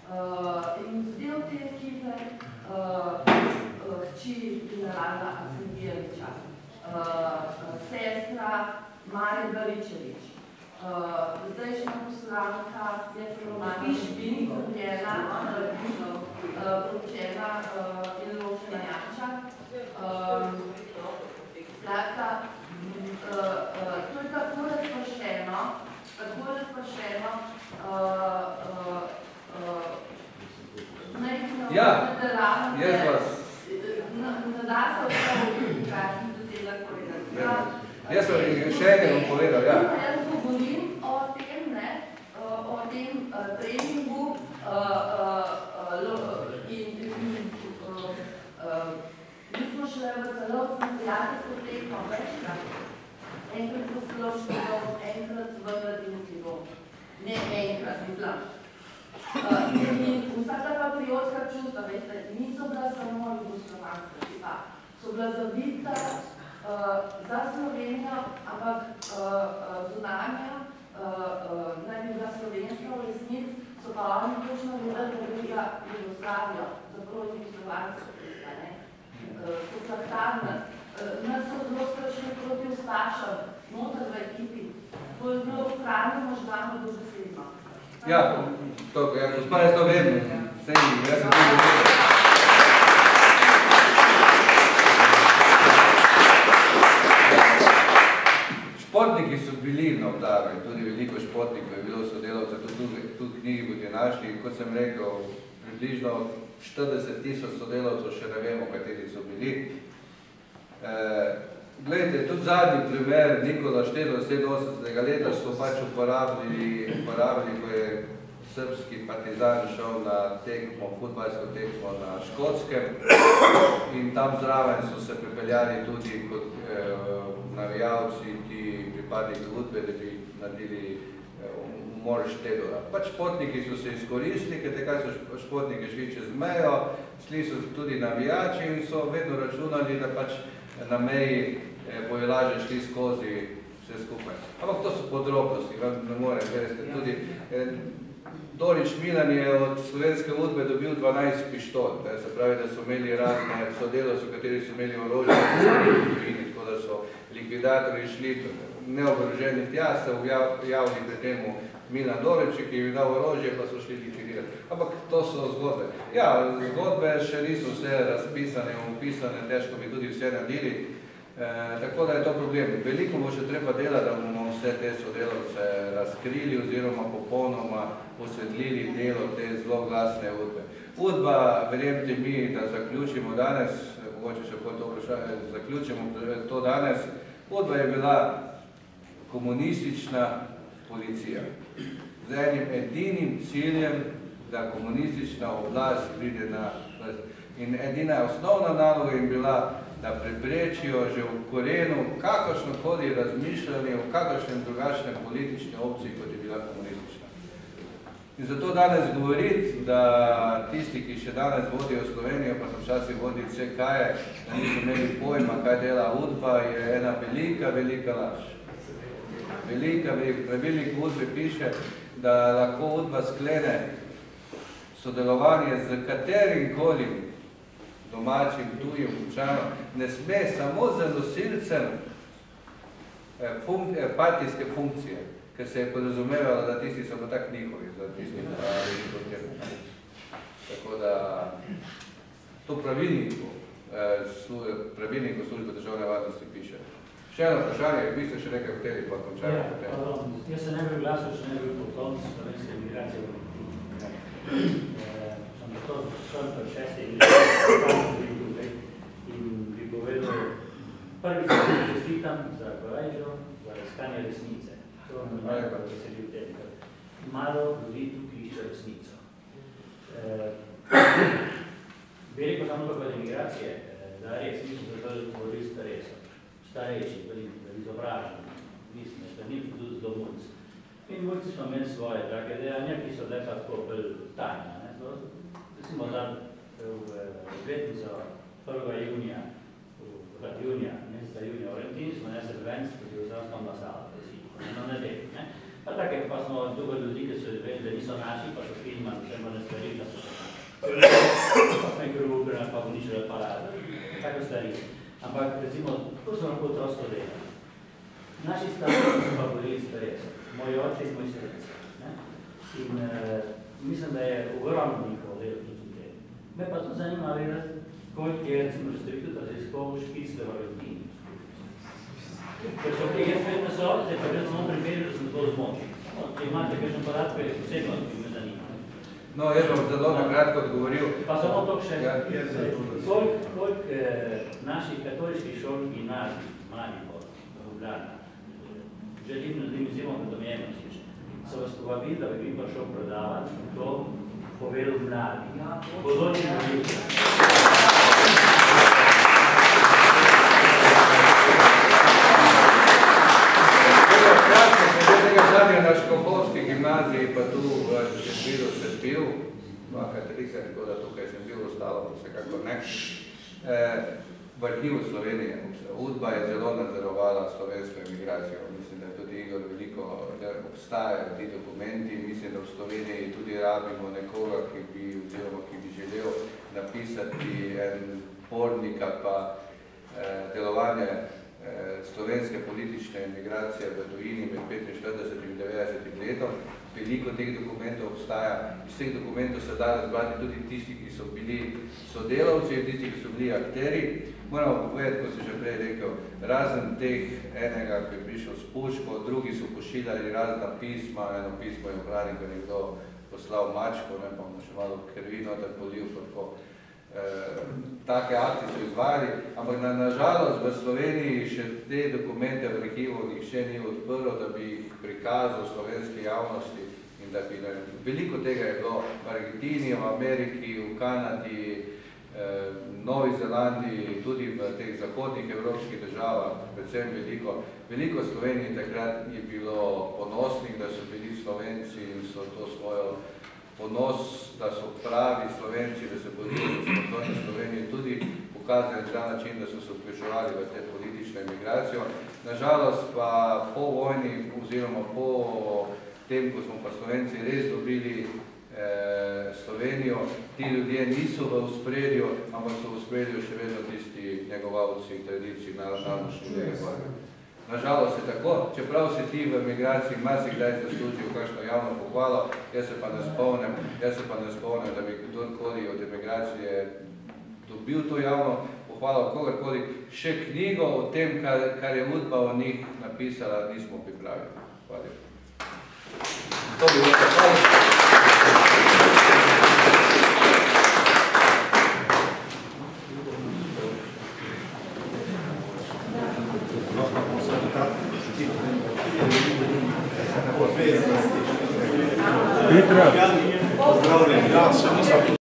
In del te ekipe hči generala Asentijeviča, sestra Marija Baričevič, zdajšnja poslanka Romana Špin, proučena in ločena Janča. Skratka, to je tako razpršeno, Ja, jaz vas. Ne da se v krasnih besedah povedati. Jaz sem še enkrat bom povedal, ja. Jaz govorim o tem treningu mi smo šle v celotno prijateljsko tekmo večkrat. Enkrat v splošni dom, enkrat v mladinski dom. Ne enkrat, mislim. In vsa ta patriotska čustva, veste, niso bila samo jugoslovanska tipa. So bila zavita za Slovenijo, ampak zunanja, naj bi bila slovenska v resnic, so pa oni točno vedeli, da gre za Jugoslavijo, za protijugoslovansko tipa, ne. So plaktarne. Nas so zelo strašne proti ustašam, noter v ekipi. To je bilo hranjo možgano dobesedno. Ja, gospa, jaz to vem. Jaz sem tudi vedel. Športniki so bili na obdavi, tudi veliko športnikov je bilo sodelavcev, tudi knjigi boste našli. Kot sem rekel, približno 40,000 sodelavcev, še ne vemo, kateri so bili. Glejte, tudi zadnji primer Nikola Štedl 87. leta so pač uporabili, ko je srpski partizan šel na tekmo, futbalsko tekmo na Škotskem in tam zraven so se pripeljali tudi kot navijalci, ti pripadniki Udbe, da bi naredili umor Štedla. Pač športniki so se izkoristili, ker takrat so športniki šli čez mejo, šli so tudi navijači in so vedno računali, da pač na meji bojo lažje šli skozi vse skupaj. Ampak to so podrobnosti, ne morem verjeti. Tudi Dorič Milan je od slovenske Udbe dobil 12 pištol, se pravi, da so imeli razne sodelavce, kateri so imeli orožje, tako da so likvidatorji šli neoboroženi tja, se javili pri temu Milan Dorič, ki je dal orožje, pa so šli likvidirati. Ampak to so zgodbe. Ja, zgodbe še niso vse razpisane, opisane, težko bi tudi vse naredili. Tako da je to problem. Veliko bo še treba delati, da bomo vse te sodelavce razkrili oziroma popolnoma osvetlili delo te zelo glasne Udbe. Udba, verjemite mi, da zaključimo danes, mogoče še to vprašanje, zaključimo to danes. Udba je bila komunistična policija z enim edinim ciljem, da komunistična oblast pride na vlast. In edina osnovna naloga je bila, da preprečijo že v korenu kakršnokoli razmišljanje o kakršnem drugačnem politični opciji, kot je bila komunistična. In zato danes govoriti, da tisti, ki še danes vodijo Slovenijo, pa so včasih vodili CK-je, da niso imeli pojma, kaj dela Udba, je ena velika, velika laž. Velika, pravilnik Udbe piše, da lahko Udba sklene sodelovanje z katerim koli domačim, tujim občanom, ne sme samo za nosilcem partijske funkcije, ker se je podrazumevalo, da tisti so pa tak njihovi, za tisti tako da to pravilniku službe državne varnosti piše. Še eno vprašanje, vi ste še nekaj hoteli, pa končajmo potem. Jaz se ne bi glasil, če ne bi bil potomc slovenske migracije v sem to šel pred 6 leti in bi povedal, prvi se čestitam za korajžo, za iskanje resnice. To je nekaj, kar se bi v tem. Malo ljudi tukaj išče resnico. Bi rekel samo tako od emigracije, da res, mi smo začeli govorili starejši, izobraženi, mislim, da niso tudi zelo mulci. In mulci smo imeli svoje take dejanja, ki so bile pa tako bolj tajne. Recimo v obletnico 1. junija, meseca junija, Valentin, smo nesli venc, ki je vzal ambasado, na nedelj. Pa tako pa smo dober ljudi, ki so vedeli, da niso naši, pa so filmali vse možne stvari, da nekaj rubra, pa bo nič aparat, tako stvari. Ampak recimo, to so lahko otrostvo delali. Naši starši so pa bili starejci, moj oče in moj sredec. In mislim, da je ogromno njihovo delo tudi v tem. Me pa tudi zanima vedeti, koliko je, recimo, že ste vi tudi raziskoval špicle v rodini. Ker so pri jaz vedno so, zdaj pa gre samo primeri, da sem to zmočil. Če imate kakšen podatek, je posebno, ki me zanima. No, jaz bom zelo na kratko odgovoril. Pa samo to še, koliko naših katoliških šol gimnazij, Maribor, Ljubljana, želim naredim izjemno predomljeno, so vas povabili, da bi mi prišel prodavati to povedal mladi. Bodoči ljudi. Na Škofovski gimnaziji, pa tu v Šentvidu sem bil, dvakrat, trikrat, tako da tukaj sem bil, ostalo pa vsekakor ne. V arhivu Slovenije UDBA je zelo nadzorovala slovensko emigracijo. Mislim, da je tudi Igor veliko, da obstajajo ti dokumenti. Mislim, da v Sloveniji tudi rabimo nekoga, ki bi želel napisati en pornik ali pa delovanje slovenske politične emigracije v tujini med 45 in 90 letom. Veliko teh dokumentov obstaja. Iz teh dokumentov se da razbrati tudi tisti, ki so bili sodelavci, tisti, ki so bili akteri. Moramo povedati, kot sem že prej rekel, razen teh enega, ki je prišel s puško, drugi so pošiljali razna pisma, eno pismo je ohranil, ko je nekdo poslal mačko, ne pa mu še malo krvi noter polil, tako. Take akcije so izvajali, ampak nažalost v Sloveniji še te dokumente v arhivu nihče ni odprl, da bi jih prikazal slovenski javnosti in da bi veliko tega je bilo v Argentini, v Ameriki, v Kanadi, Novi Zelandiji, tudi v teh zahodnih evropskih državah, predvsem veliko Sloveniji takrat je bilo ponosnih, da so bili Slovenci in so to svojo ponos, da so pravi Slovenci, da se borili za samostojno Slovenijo, tudi pokazali na ta način, da so se vključevali v te politične emigracijo. Nažalost pa po vojni oziroma po tem, ko smo pa Slovenci res dobili Slovenijo, ti ljudje niso v ospredju, ampak so v ospredju še vedno tisti negovalci tradicij narodno-študijega. Nažalost je tako, čeprav se ti v emigraciji marsikdaj zaslužijo kakšno javno pohvalo, jaz se pa ne spomnim, da bi kdorkoli od emigracije dobil to javno pohvalo, kogarkoli. Še knjigo o tem, kar je UDBA o njih napisala, nismo pripravili. Hvala lepa. To bi bilo tako. Petra, pozdravljeni.